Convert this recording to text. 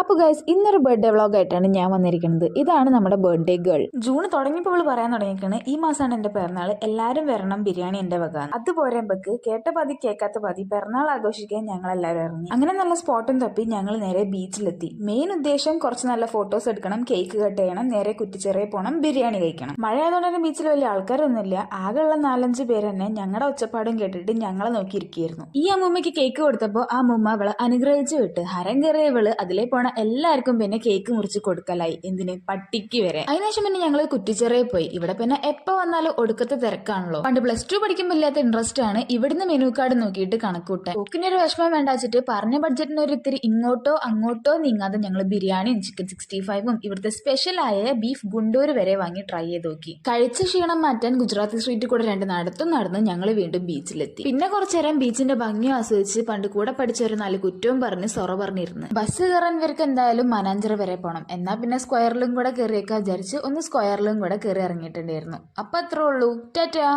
അപ്പോൾ ഗൈസ് ഇന്നൊരു birthday vlog ആയിട്ടാണ് ഞാൻ വന്നിരിക്കുന്നത്. ഇതാണ് നമ്മുടെ ബർത്ത്ഡേ ഗേൾ. ജൂൺ തുടങ്ങിയപ്പോൾ പറയാൻ തുടങ്ങിയിരിക്കുന്നത് ഈ മാസമാണ് എന്റെ പിറന്നാൾ, എല്ലാവരും വരണം, ബിരിയാണി എന്റെ വക. അതുപോലെ കേട്ട പാതി കേൾക്കാത്ത പാതി പിറന്നാൾ ആഘോഷിക്കാൻ ഞങ്ങൾ എല്ലാവരും ഇറങ്ങി. അങ്ങനെ നല്ല സ്പോട്ടും തപ്പി ഞങ്ങൾ നേരെ ബീച്ചിലെത്തി. മെയിൻ ഉദ്ദേശം കുറച്ച് നല്ല ഫോട്ടോസ് എടുക്കണം, കേക്ക് കട്ട് ചെയ്യണം, നേരെ കുറ്റിച്ചെറിയ പോകണം, ബിരിയാണി കഴിക്കണം. മഴ ആയതുകൊണ്ട് തന്നെ ബീച്ചിൽ വലിയ ആൾക്കാരൊന്നുമില്ല. ആകെയുള്ള 4-5 പേര് തന്നെ ഞങ്ങളുടെ ഒച്ചപ്പാടും കേട്ടിട്ട് ഞങ്ങളെ നോക്കിയിരിക്കുകയായിരുന്നു. ഈ അമ്മൂമ്മയ്ക്ക് കേക്ക് കൊടുത്തപ്പോൾ ആ അമ്മൂമ്മ അവളെ അനുഗ്രഹിച്ചു വിട്ട് ഹരം കയറിയ ഇവള് അതിലെ പോണ എല്ലാവർക്കും പിന്നെ കേക്ക് മുറിച്ച് കൊടുക്കലായി. എന്തിന്, പട്ടിക്ക് വരെ. അതിനുശേഷം പിന്നെ ഞങ്ങൾ കുറ്റിച്ചെറിയ പോയി. ഇവിടെ പിന്നെ എപ്പോ വന്നാലും ഒടുക്കത്തെ തിരക്കാണല്ലോ. പണ്ട് +2 പഠിക്കുമ്പോൾ ഇല്ലാത്ത ഇൻട്രസ്റ്റ് ആണ് ഇവിടുന്ന് മെനു കാർഡ് നോക്കിയിട്ട് കണക്കൂട്ടാൻ. ഒരു വിഷമം വേണ്ട വെച്ചിട്ട് പറഞ്ഞ ബഡ്ജറ്റിന് ഒരു ഇത്തിരി ഇങ്ങോട്ടോ അങ്ങോട്ടോ നീങ്ങാതെ ഞങ്ങൾ ബിരിയാണിയും ചിക്കൻ 65ഉം ഇവിടുത്തെ സ്പെഷ്യലായ ബീഫ് ഗുണ്ടൂര് വരെ വാങ്ങി ട്രൈ ചെയ്ത് നോക്കി. കഴിച്ച ക്ഷീണം മാറ്റാൻ ഗുജറാത്തി സ്ട്രീറ്റിൽ കൂടെ 2 നടന്ന് ഞങ്ങൾ വീണ്ടും ബീച്ചിലെത്തി. പിന്നെ കുറച്ചു നേരം ബീച്ചിന്റെ ഭംഗി ആസ്വദിച്ച് പണ്ട് കൂടെ പഠിച്ച ഒരു 4 കുറ്റവും പറഞ്ഞ് സൊറ പറഞ്ഞിരുന്നു. ബസ് കയറാൻ ഇവർക്ക് എന്തായാലും മാനാഞ്ചിറ വരെ പോകണം. എന്നാ പിന്നെ സ്ക്വയറിലും കൂടെ കയറിയേക്കാ വിചാരിച്ച് ഒന്ന് സ്ക്വയറിലും കൂടെ കയറി ഇറങ്ങിയിട്ടുണ്ടായിരുന്നു. അപ്പൊ അത്രേ ഉള്ളൂ. ടാറ്റാ.